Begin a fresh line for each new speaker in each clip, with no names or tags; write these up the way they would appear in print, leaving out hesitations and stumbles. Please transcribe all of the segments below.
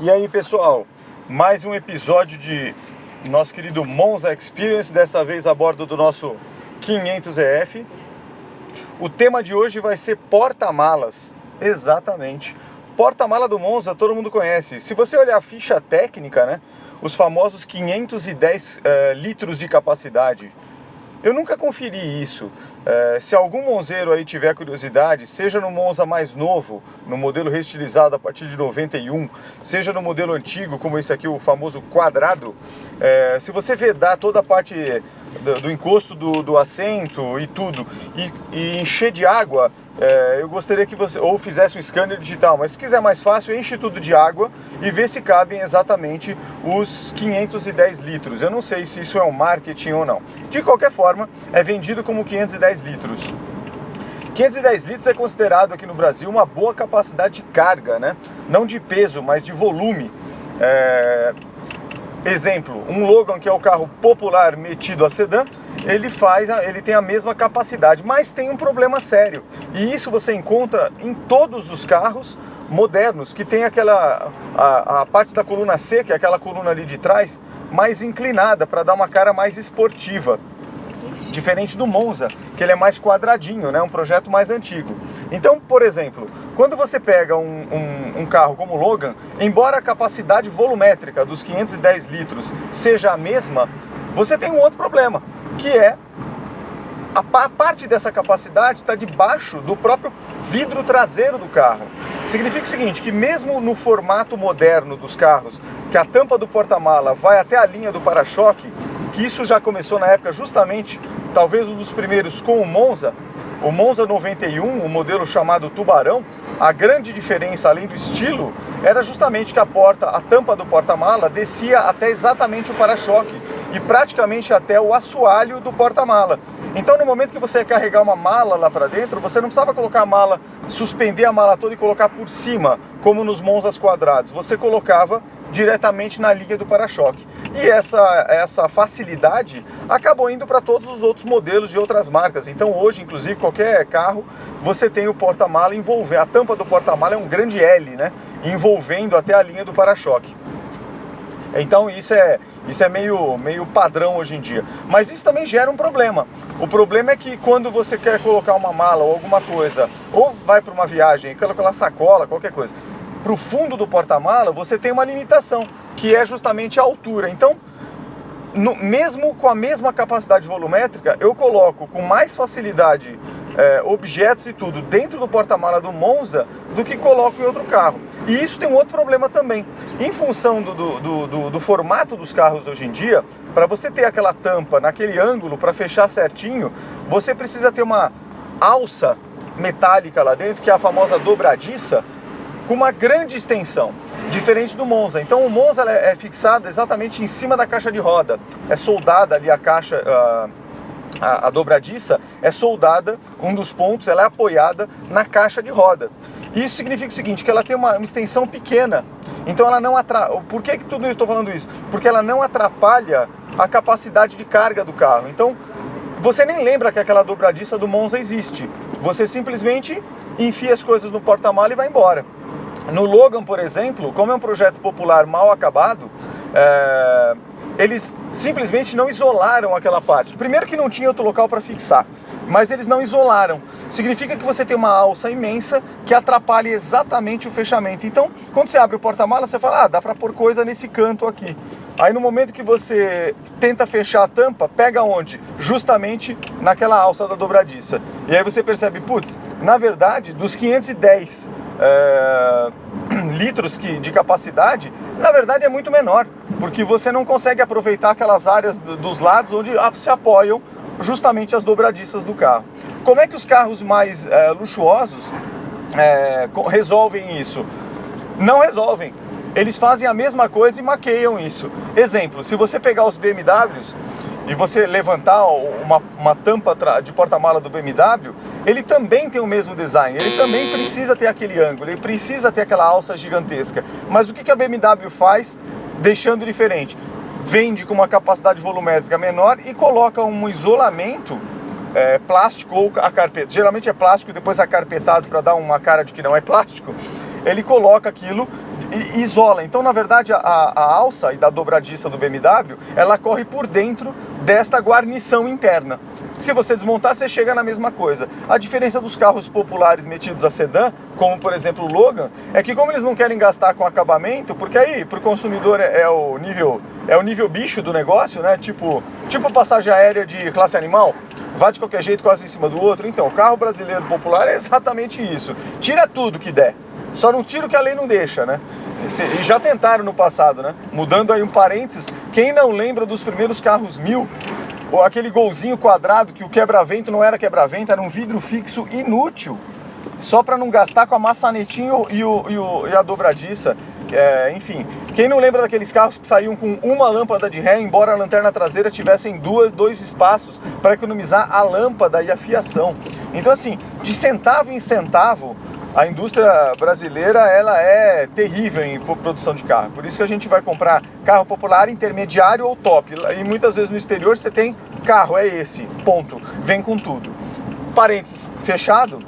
E aí, pessoal, mais um episódio de nosso querido Monza Experience, dessa vez a bordo do nosso 500EF. O tema de hoje vai ser porta-malas. Exatamente. Porta-mala do Monza todo mundo conhece. Se você olhar a ficha técnica, né, os famosos 510 litros de capacidade. Eu nunca conferi isso. Se algum monzeiro aí tiver curiosidade, seja no Monza mais novo, no modelo reestilizado a partir de 91, seja no modelo antigo, como esse aqui, o famoso quadrado, se você vedar toda a parte do encosto do assento e tudo, e encher de água, eu gostaria que você ou fizesse um scanner digital, mas se quiser mais fácil, enche tudo de água e vê se cabem exatamente os 510 litros. Eu não sei se isso é um marketing ou não. De qualquer forma, é vendido como 510 litros. 510 litros é considerado aqui no Brasil uma boa capacidade de carga, né? Não de peso, mas de volume. Exemplo, um Logan, que é o carro popular metido a sedã, ele tem a mesma capacidade, mas tem um problema sério. E isso você encontra em todos os carros modernos, que tem a parte da coluna C, que é aquela coluna ali de trás, mais inclinada, para dar uma cara mais esportiva. Diferente do Monza, que ele é mais quadradinho, né? Um projeto mais antigo. Então, por exemplo, quando você pega um carro como o Logan, embora a capacidade volumétrica dos 510 litros seja a mesma, você tem um outro problema, que é a parte dessa capacidade está debaixo do próprio vidro traseiro do carro. Significa o seguinte, que mesmo no formato moderno dos carros, que a tampa do porta-mala vai até a linha do para-choque, que isso já começou na época justamente, talvez um dos primeiros com o Monza 91, o modelo chamado Tubarão. A grande diferença, além do estilo, era justamente que a tampa do porta-mala descia até exatamente o para-choque e praticamente até o assoalho do porta-mala. Então, no momento que você ia carregar uma mala lá para dentro, você não precisava colocar a mala, suspender a mala toda e colocar por cima, como nos Monzas quadrados. Você colocava diretamente na linha do para-choque. E essa facilidade acabou indo para todos os outros modelos de outras marcas. Então hoje, inclusive, qualquer carro, você tem o porta-mala envolvendo. A tampa do porta-mala é um grande L, né? Envolvendo até a linha do para-choque. Então isso é meio padrão hoje em dia. Mas isso também gera um problema. O problema é que quando você quer colocar uma mala ou alguma coisa, ou vai para uma viagem, quer colocar sacola, qualquer coisa, para o fundo do porta-mala, você tem uma limitação, que é justamente a altura. Então, mesmo com a mesma capacidade volumétrica, eu coloco com mais facilidade objetos e tudo dentro do porta-mala do Monza do que coloco em outro carro. E isso tem um outro problema também. Em função do formato dos carros hoje em dia, para você ter aquela tampa naquele ângulo, para fechar certinho, você precisa ter uma alça metálica lá dentro, que é a famosa dobradiça, com uma grande extensão, diferente do Monza. Então o Monza é fixado exatamente em cima da caixa de roda, é soldada ali a caixa, a dobradiça é soldada, um dos pontos, ela é apoiada na caixa de roda. Isso significa o seguinte, que ela tem uma extensão pequena, então ela não atrapalha. Por que tudo eu estou falando isso? Porque ela não atrapalha a capacidade de carga do carro. Então você nem lembra que aquela dobradiça do Monza existe, você simplesmente enfia as coisas no porta-mala e vai embora. No Logan, por exemplo, como é um projeto popular mal acabado, eles simplesmente não isolaram aquela parte. Primeiro que não tinha outro local para fixar, mas eles não isolaram. Significa que você tem uma alça imensa que atrapalha exatamente o fechamento. Então, quando você abre o porta-mala, você fala, dá para pôr coisa nesse canto aqui. Aí no momento que você tenta fechar a tampa, pega onde? Justamente naquela alça da dobradiça. E aí você percebe, putz, na verdade, dos 510 litros de capacidade, na verdade é muito menor, porque você não consegue aproveitar aquelas áreas dos lados onde se apoiam justamente as dobradiças do carro. Como é que os carros mais luxuosos resolvem isso? Não resolvem. Eles fazem a mesma coisa e maqueiam isso. Exemplo, se você pegar os BMWs e você levantar uma tampa de porta-mala do BMW, ele também tem o mesmo design, ele também precisa ter aquele ângulo, ele precisa ter aquela alça gigantesca. Mas o que a BMW faz deixando diferente? Vende com uma capacidade volumétrica menor e coloca um isolamento plástico ou acarpetado. Geralmente é plástico e depois acarpetado para dar uma cara de que não é plástico. Ele coloca aquilo isola. Então, na verdade, a alça e da dobradiça do BMW, ela corre por dentro desta guarnição interna. Se você desmontar, você chega na mesma coisa. A diferença dos carros populares metidos a sedã, como por exemplo o Logan, é que como eles não querem gastar com acabamento, porque aí para o consumidor é o nível bicho do negócio, né? Tipo passagem aérea de classe animal, vai de qualquer jeito quase em cima do outro. Então, o carro brasileiro popular é exatamente isso. Tira tudo que der. Só não tira o que a lei não deixa, né? E já tentaram no passado, né? Mudando aí um parênteses, quem não lembra dos primeiros carros 1000, ou aquele golzinho quadrado que o quebra-vento não era quebra-vento, era um vidro fixo inútil, só para não gastar com a maçanetinha e a dobradiça. Enfim, quem não lembra daqueles carros que saíam com uma lâmpada de ré, embora a lanterna traseira tivessem dois espaços para economizar a lâmpada e a fiação. Então assim, de centavo em centavo, a indústria brasileira ela é terrível em produção de carro. Por isso que a gente vai comprar carro popular, intermediário ou top. E muitas vezes no exterior você tem carro, é esse, ponto. Vem com tudo. Parênteses fechado.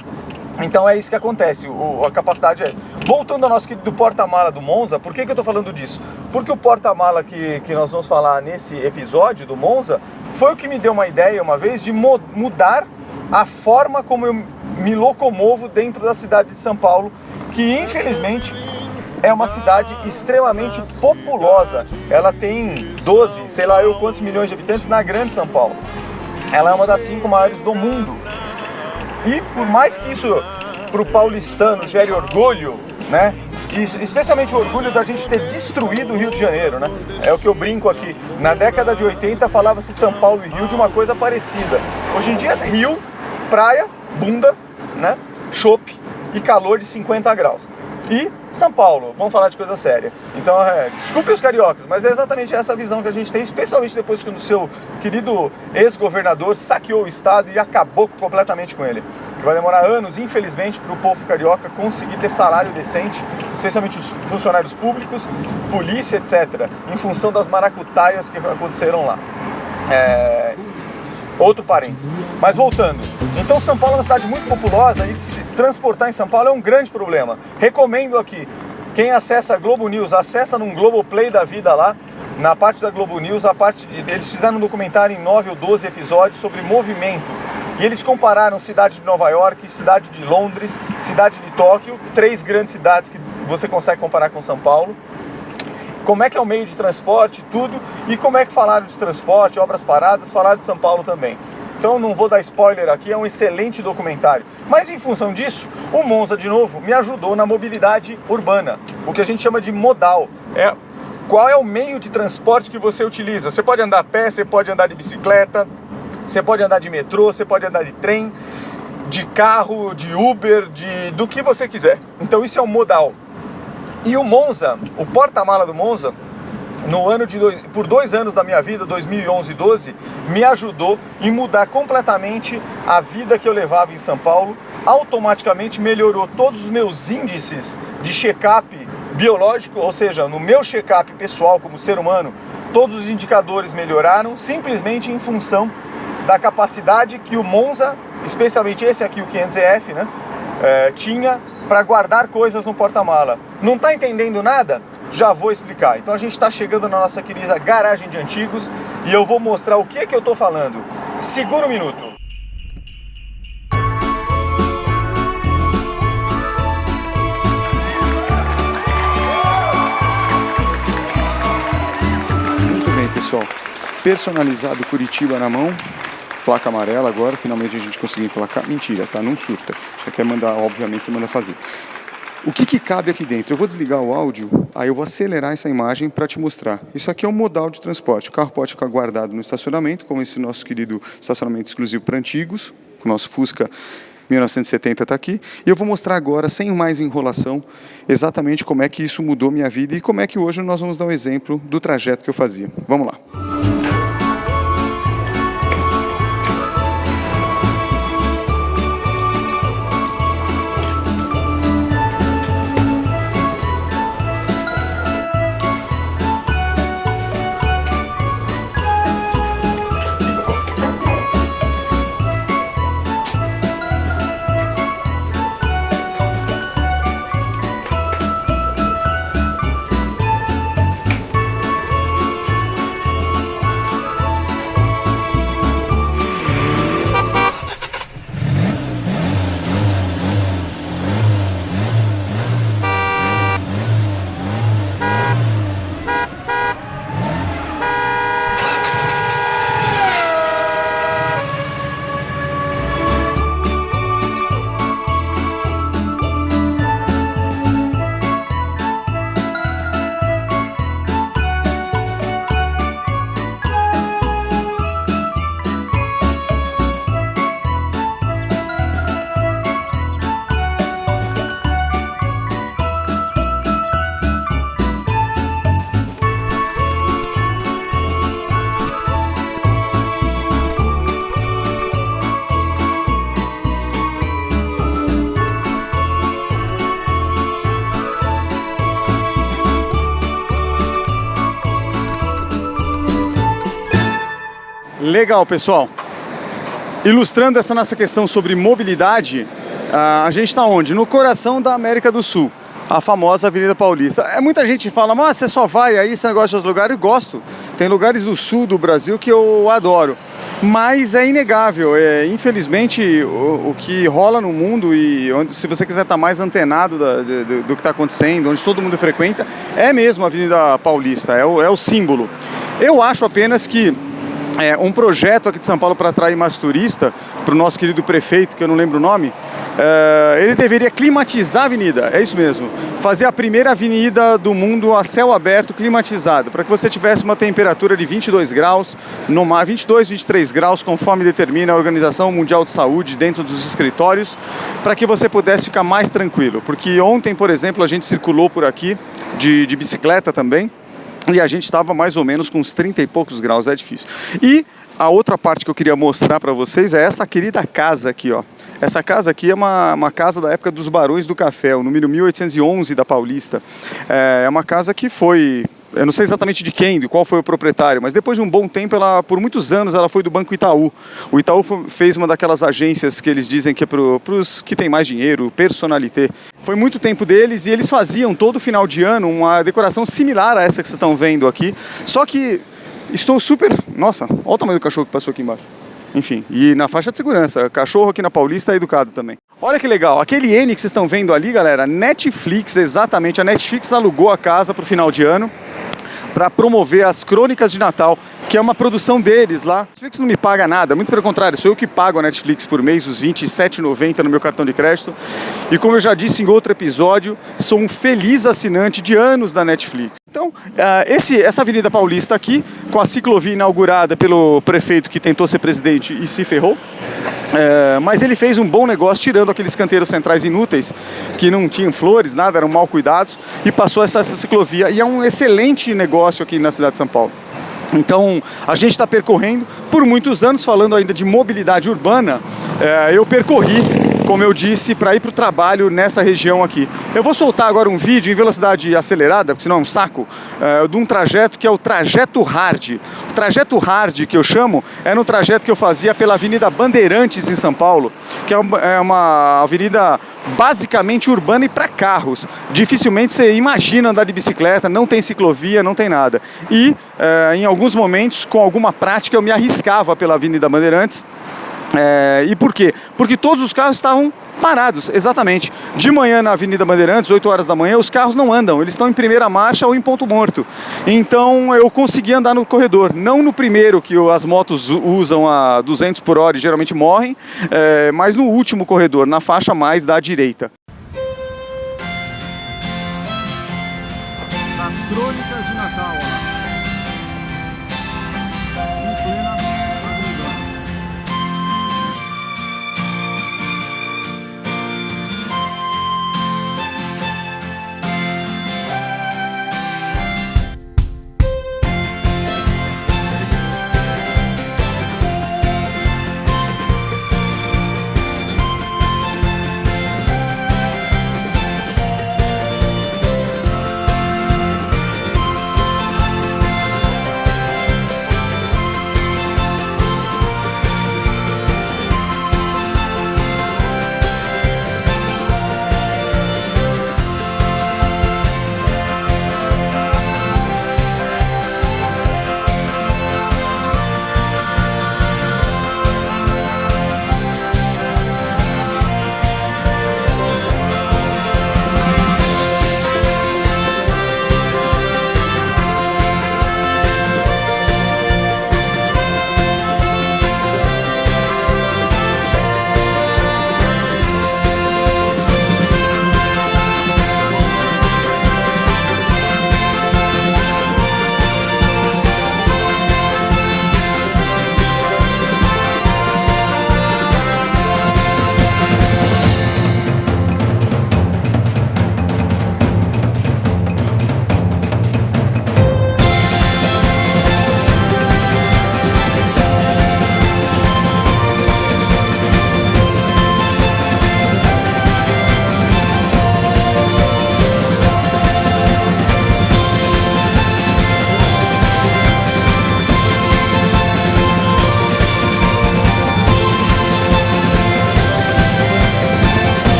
Então é isso que acontece, a capacidade é essa. Voltando ao nosso querido porta-mala do Monza, por que eu estou falando disso? Porque o porta-mala que nós vamos falar nesse episódio do Monza foi o que me deu uma ideia uma vez de mudar a forma como eu me locomovo dentro da cidade de São Paulo, que infelizmente é uma cidade extremamente populosa. Ela tem 12, sei lá eu quantos milhões de habitantes na grande São Paulo. Ela é uma das 5 maiores do mundo. E por mais que isso para o paulistano gere orgulho, né? E especialmente o orgulho da gente ter destruído o Rio de Janeiro, né? É o que eu brinco aqui. Na década de 80 falava-se São Paulo e Rio de uma coisa parecida. Hoje em dia Rio, praia, bunda, né? Chopp e calor de 50 graus. E São Paulo, vamos falar de coisa séria. Então, desculpe os cariocas, mas é exatamente essa visão que a gente tem, especialmente depois que o seu querido ex-governador saqueou o estado e acabou completamente com ele. Que vai demorar anos, infelizmente, para o povo carioca conseguir ter salário decente, especialmente os funcionários públicos, polícia, etc., em função das maracutaias que aconteceram lá. Outro parênteses. Mas voltando. Então São Paulo é uma cidade muito populosa e se transportar em São Paulo é um grande problema. Recomendo aqui, quem acessa a Globo News, acessa num Globoplay da vida lá, na parte da Globo News, eles fizeram um documentário em 9 ou 12 episódios sobre movimento. E eles compararam cidade de Nova York, cidade de Londres, cidade de Tóquio, 3 grandes cidades que você consegue comparar com São Paulo. Como é que é o meio de transporte, tudo, e como é que falaram de transporte, obras paradas, falaram de São Paulo também. Então não vou dar spoiler aqui, é um excelente documentário. Mas em função disso, o Monza, de novo, me ajudou na mobilidade urbana, o que a gente chama de modal. Qual é o meio de transporte que você utiliza? Você pode andar a pé, você pode andar de bicicleta, você pode andar de metrô, você pode andar de trem, de carro, de Uber, do que você quiser. Então isso é o modal. E o Monza, o porta-mala do Monza, por 2 anos da minha vida, 2011 e 12, me ajudou em mudar completamente a vida que eu levava em São Paulo. Automaticamente melhorou todos os meus índices de check-up biológico, ou seja, no meu check-up pessoal como ser humano, todos os indicadores melhoraram simplesmente em função da capacidade que o Monza, especialmente esse aqui, o 500EF, né? Tinha para guardar coisas no porta-mala. Não está entendendo nada? Já vou explicar. Então a gente está chegando na nossa querida garagem de antigos e eu vou mostrar o que eu estou falando. Segura um minuto. Muito bem, pessoal. Personalizado Curitiba na mão. Placa amarela agora, finalmente a gente conseguiu emplacar. Mentira, tá? Não surta. Já quer mandar, obviamente, você manda fazer. O que cabe aqui dentro? Eu vou desligar o áudio, aí eu vou acelerar essa imagem para te mostrar. Isso aqui é um modal de transporte. O carro pode ficar guardado no estacionamento, como esse nosso querido estacionamento exclusivo para antigos. O nosso Fusca 1970 está aqui. E eu vou mostrar agora, sem mais enrolação, exatamente como é que isso mudou minha vida e como é que hoje nós vamos dar um exemplo do trajeto que eu fazia. Vamos lá.
Legal, pessoal. Ilustrando essa nossa questão sobre mobilidade, a gente está onde? No coração da América do Sul, a famosa Avenida Paulista. Muita gente fala, mas você só vai aí, você não gosta de outros lugares? Eu gosto. Tem lugares do sul do Brasil que eu adoro. Mas é inegável, infelizmente o que rola no mundo e onde, se você quiser estar mais antenado do que está acontecendo, onde todo mundo frequenta, é mesmo a Avenida Paulista, é o símbolo. Eu acho apenas que um projeto aqui de São Paulo para atrair mais turista, para o nosso querido prefeito, que eu não lembro o nome, ele deveria climatizar a avenida, é isso mesmo, fazer a primeira avenida do mundo a céu aberto climatizada, para que você tivesse uma temperatura de 22 graus, 22, 23 graus, conforme determina a Organização Mundial de Saúde, dentro dos escritórios, para que você pudesse ficar mais tranquilo, porque ontem, por exemplo, a gente circulou por aqui de bicicleta também, e a gente estava mais ou menos com uns 30 e poucos graus, é difícil. E a outra parte que eu queria mostrar para vocês é essa querida casa aqui, ó. Essa casa aqui é uma casa da época dos Barões do Café, o número 1811 da Paulista. É uma casa que foi... Eu não sei exatamente de quem, de qual foi o proprietário, mas depois de um bom tempo, por muitos anos, ela foi do Banco Itaú. O Itaú fez uma daquelas agências que eles dizem que é para os que têm mais dinheiro, personalité. Foi muito tempo deles e eles faziam todo final de ano uma decoração similar a essa que vocês estão vendo aqui. Só que estou super... Nossa, olha o tamanho do cachorro que passou aqui embaixo. Enfim, e na faixa de segurança, cachorro aqui na Paulista é educado também. Olha que legal, aquele N que vocês estão vendo ali, galera, Netflix, exatamente, a Netflix alugou a casa para o final de ano para promover as Crônicas de Natal, que é uma produção deles lá. A Netflix não me paga nada, muito pelo contrário, sou eu que pago a Netflix por mês, os R$ 27,90 no meu cartão de crédito. E como eu já disse em outro episódio, sou um feliz assinante de anos da Netflix. Então, essa Avenida Paulista aqui, com a ciclovia inaugurada pelo prefeito que tentou ser presidente e se ferrou, mas ele fez um bom negócio tirando aqueles canteiros centrais inúteis que não tinham flores, nada, eram mal cuidados, e passou essa ciclovia, e é um excelente negócio aqui na cidade de São Paulo. Então, a gente está percorrendo, por muitos anos, falando ainda de mobilidade urbana, eu percorri, como eu disse, para ir para o trabalho nessa região aqui. Eu vou soltar agora um vídeo em velocidade acelerada, porque senão é um saco, de um trajeto que é o trajeto hard. O trajeto hard, que eu chamo, é no trajeto que eu fazia pela Avenida Bandeirantes, em São Paulo, que é uma avenida basicamente urbana e para carros. Dificilmente você imagina andar de bicicleta, não tem ciclovia, não tem nada. E em alguns momentos, com alguma prática, eu me arriscava pela Avenida Bandeirantes. E por quê? Porque todos os carros estavam parados, exatamente. De manhã na Avenida Bandeirantes, 8 horas da manhã, os carros não andam, eles estão em primeira marcha ou em ponto morto. Então eu consegui andar no corredor, não no primeiro que as motos usam a 200 por hora e geralmente morrem, mas no último corredor, na faixa mais da direita. As Crônicas de Natal, ó. Em plena avenida.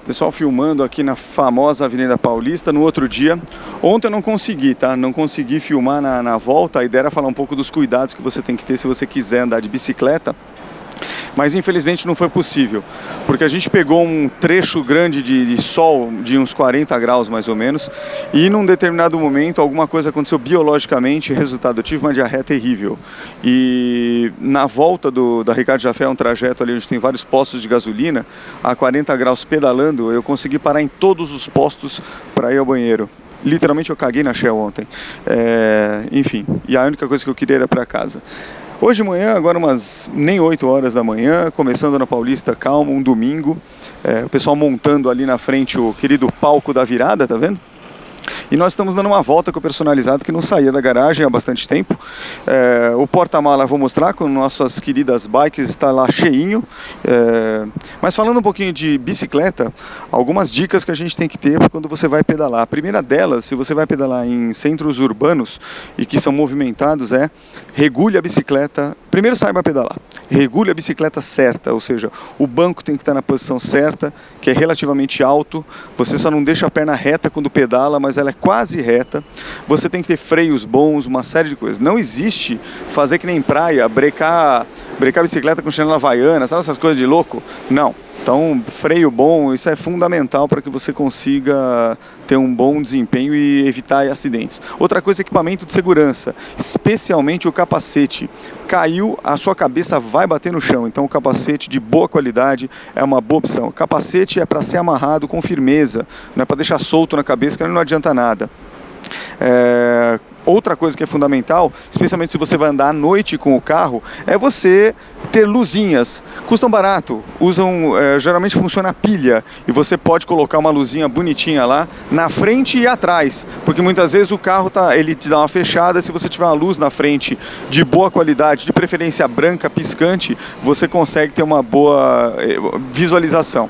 Pessoal filmando aqui na famosa Avenida Paulista no outro dia. Ontem eu não consegui, tá? Não consegui filmar na volta. A ideia era falar um pouco dos cuidados que você tem que ter se você quiser andar de bicicleta. Mas infelizmente não foi possível, porque a gente pegou um trecho grande de sol de uns 40 graus mais ou menos, e num determinado momento alguma coisa aconteceu biologicamente, resultado, eu tive uma diarreia terrível. E na volta da Ricardo Jafé, um trajeto ali onde tem vários postos de gasolina, a 40 graus pedalando, eu consegui parar em todos os postos para ir ao banheiro. Literalmente eu caguei na Shell ontem. Enfim, e a única coisa que eu queria era para casa. Hoje de manhã, agora nem 8 horas da manhã, começando na Paulista calmo, um domingo, o pessoal montando ali na frente o querido palco da virada, tá vendo? E nós estamos dando uma volta com o personalizado que não saía da garagem há bastante tempo. O porta-mala vou mostrar com nossas queridas bikes, está lá cheinho. Mas falando um pouquinho de bicicleta, algumas dicas que a gente tem que ter quando você vai pedalar. A primeira delas, se você vai pedalar em centros urbanos e que são movimentados, regule a bicicleta. Primeiro saiba pedalar. Regule a bicicleta certa, ou seja, o banco tem que estar na posição certa, que é relativamente alto. Você só não deixa a perna reta quando pedala, mas ela é quase reta. Você tem que ter freios bons, uma série de coisas. Não existe fazer que nem praia, brecar a bicicleta com chinela havaiana, sabe essas coisas de louco? Não. Então, freio bom, isso é fundamental para que você consiga ter um bom desempenho e evitar acidentes. Outra coisa é equipamento de segurança, especialmente o capacete. Caiu, a sua cabeça vai bater no chão, então o capacete de boa qualidade é uma boa opção. O capacete é para ser amarrado com firmeza, não é para deixar solto na cabeça, que não adianta nada. Outra coisa que é fundamental, especialmente se você vai andar à noite com o carro, é você ter luzinhas. Custam barato, geralmente funciona a pilha e você pode colocar uma luzinha bonitinha lá na frente e atrás, porque muitas vezes o carro ele te dá uma fechada. Se você tiver uma luz na frente de boa qualidade, de preferência branca, piscante, você consegue ter uma boa visualização.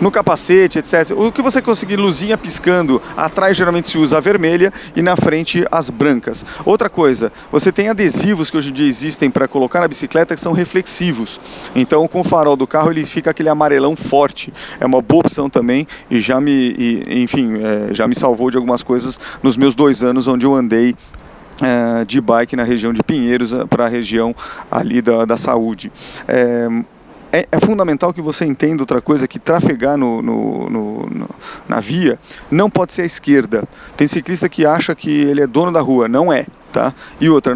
No capacete, etc. O que você conseguir luzinha piscando, atrás geralmente se usa a vermelha e na frente as brancas. Outra coisa, você tem adesivos que hoje em dia existem para colocar na bicicleta que são reflexivos. Então com o farol do carro ele fica aquele amarelão forte. É uma boa opção também e já me salvou de algumas coisas nos meus 2 anos onde eu andei de bike na região de Pinheiros para a região ali da saúde. É fundamental que você entenda outra coisa, que trafegar na via não pode ser à esquerda. Tem ciclista que acha que ele é dono da rua, não é. Tá? E outra,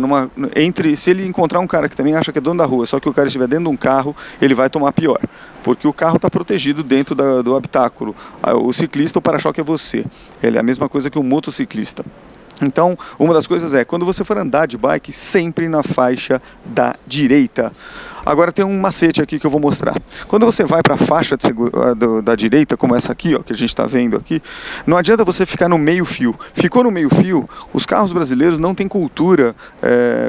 se ele encontrar um cara que também acha que é dono da rua, só que o cara estiver dentro de um carro, ele vai tomar pior, porque o carro está protegido dentro do habitáculo. O ciclista, o para-choque é você. Ele é a mesma coisa que um motociclista. Então, uma das coisas quando você for andar de bike, sempre na faixa da direita. Agora tem um macete aqui que eu vou mostrar. Quando você vai para a faixa da direita, como essa aqui, ó, que a gente está vendo aqui, não adianta você ficar no meio fio. Ficou no meio fio, os carros brasileiros não têm cultura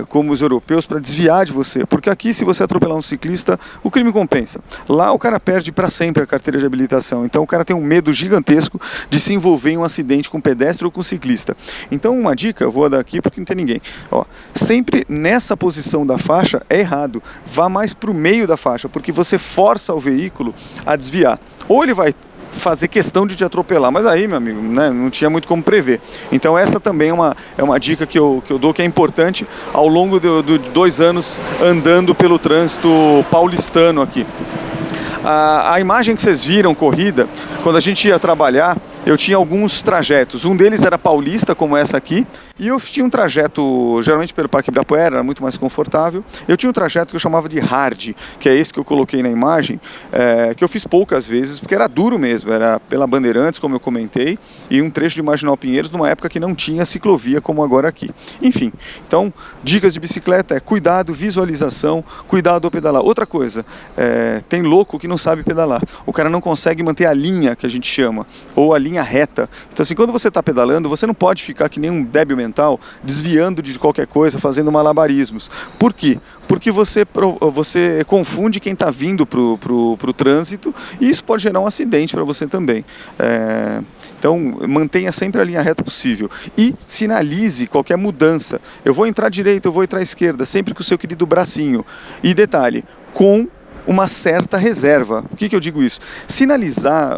como os europeus para desviar de você. Porque aqui, se você atropelar um ciclista, o crime compensa. Lá o cara perde para sempre a carteira de habilitação. Então o cara tem um medo gigantesco de se envolver em um acidente com pedestre ou com ciclista. Então uma dica, eu vou dar aqui porque não tem ninguém. Ó, sempre nessa posição da faixa é errado. Vá mais para o meio da faixa, porque você força o veículo a desviar. Ou ele vai fazer questão de te atropelar, mas aí, meu amigo, né, não tinha muito como prever. Então essa também é uma dica que eu dou, que é importante ao longo de 2 anos andando pelo trânsito paulistano aqui. A imagem que vocês viram, corrida, quando a gente ia trabalhar, eu tinha alguns trajetos. Um deles era paulista, como essa aqui, e eu tinha um trajeto, geralmente pelo Parque Ibirapuera, era muito mais confortável. Eu tinha um trajeto que eu chamava de hard, que é esse que eu coloquei na imagem, que eu fiz poucas vezes, porque era duro mesmo, era pela Bandeirantes, como eu comentei, e um trecho de Marginal Pinheiros, numa época que não tinha ciclovia como agora aqui. Enfim, então, dicas de bicicleta cuidado, visualização, cuidado ao pedalar. Outra coisa, tem louco que não sabe pedalar. O cara não consegue manter a linha, que a gente chama, ou a linha reta. Então assim, quando você está pedalando, você não pode ficar que nem um débil mental, desviando de qualquer coisa, fazendo malabarismos. Por quê? Porque você confunde quem está vindo pro trânsito, e isso pode gerar um acidente para você também. Então mantenha sempre a linha reta possível e sinalize qualquer mudança. Eu vou entrar à direita, eu vou entrar à esquerda, sempre com o seu querido bracinho. E detalhe, com uma certa reserva. O que eu digo isso? Sinalizar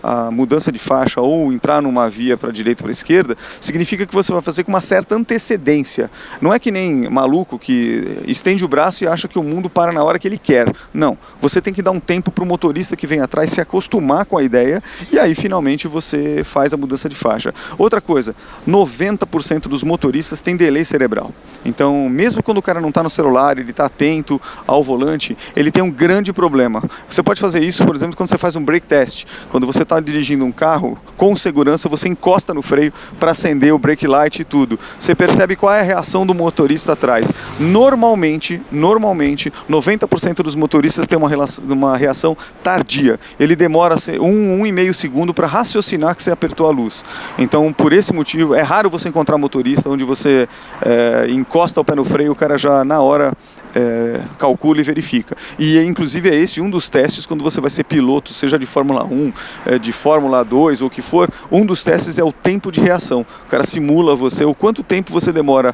a mudança de faixa ou entrar numa via para a direita ou para a esquerda significa que você vai fazer com uma certa antecedência. Não é que nem maluco que estende o braço e acha que o mundo para na hora que ele quer. Não. Você tem que dar um tempo para o motorista que vem atrás se acostumar com a ideia e aí finalmente você faz a mudança de faixa. Outra coisa, 90% dos motoristas têm delay cerebral. Então, mesmo quando o cara não está no celular, ele está atento ao volante, ele tem um grande problema. Você pode fazer isso, por exemplo, quando você faz um brake test. Quando você está dirigindo um carro, com segurança, você encosta no freio para acender o brake light e tudo. Você percebe qual é a reação do motorista atrás. Normalmente, 90% dos motoristas têm uma reação tardia. Ele demora 1,5 segundo para raciocinar que você apertou a luz. Então, por esse motivo, é raro você encontrar motorista onde você encosta o pé no freio, o cara já na hora calcula e verifica. E inclusive é esse um dos testes quando você vai ser piloto, seja de Fórmula 1, de Fórmula 2 ou o que for, um dos testes é o tempo de reação. O cara simula você, o quanto tempo você demora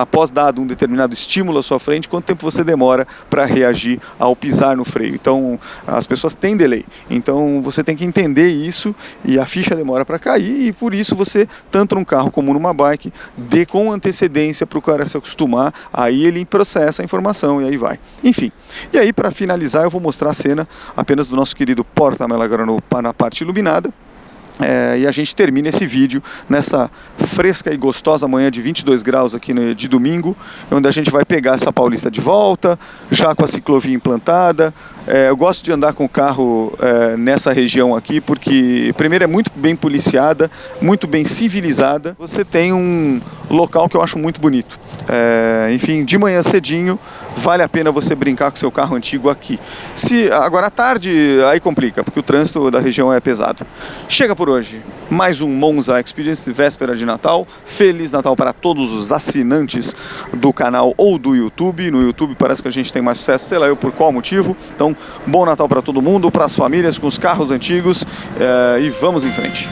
após dado um determinado estímulo à sua frente, quanto tempo você demora para reagir ao pisar no freio. Então, as pessoas têm delay. Então, você tem que entender isso e a ficha demora para cair e por isso você, tanto num carro como numa bike, dê com antecedência para o cara se acostumar, aí ele processa a informação e aí vai. Enfim, e aí para finalizar eu vou mostrar a cena apenas do nosso querido porta-melagrano na parte iluminada. E a gente termina esse vídeo nessa fresca e gostosa manhã de 22 graus aqui de domingo, onde a gente vai pegar essa Paulista de volta, já com a ciclovia implantada. Eu gosto de andar com o carro nessa região aqui, porque primeiro é muito bem policiada, muito bem civilizada. Você tem um local que eu acho muito bonito. Enfim, de manhã cedinho, vale a pena você brincar com seu carro antigo aqui. Agora à tarde, aí complica, porque o trânsito da região é pesado. Chega por hoje mais um Monza Experience, véspera de Natal. Feliz Natal para todos os assinantes do canal ou do YouTube. No YouTube parece que a gente tem mais sucesso, sei lá eu por qual motivo. Então, bom Natal para todo mundo, para as famílias com os carros antigos e vamos em frente.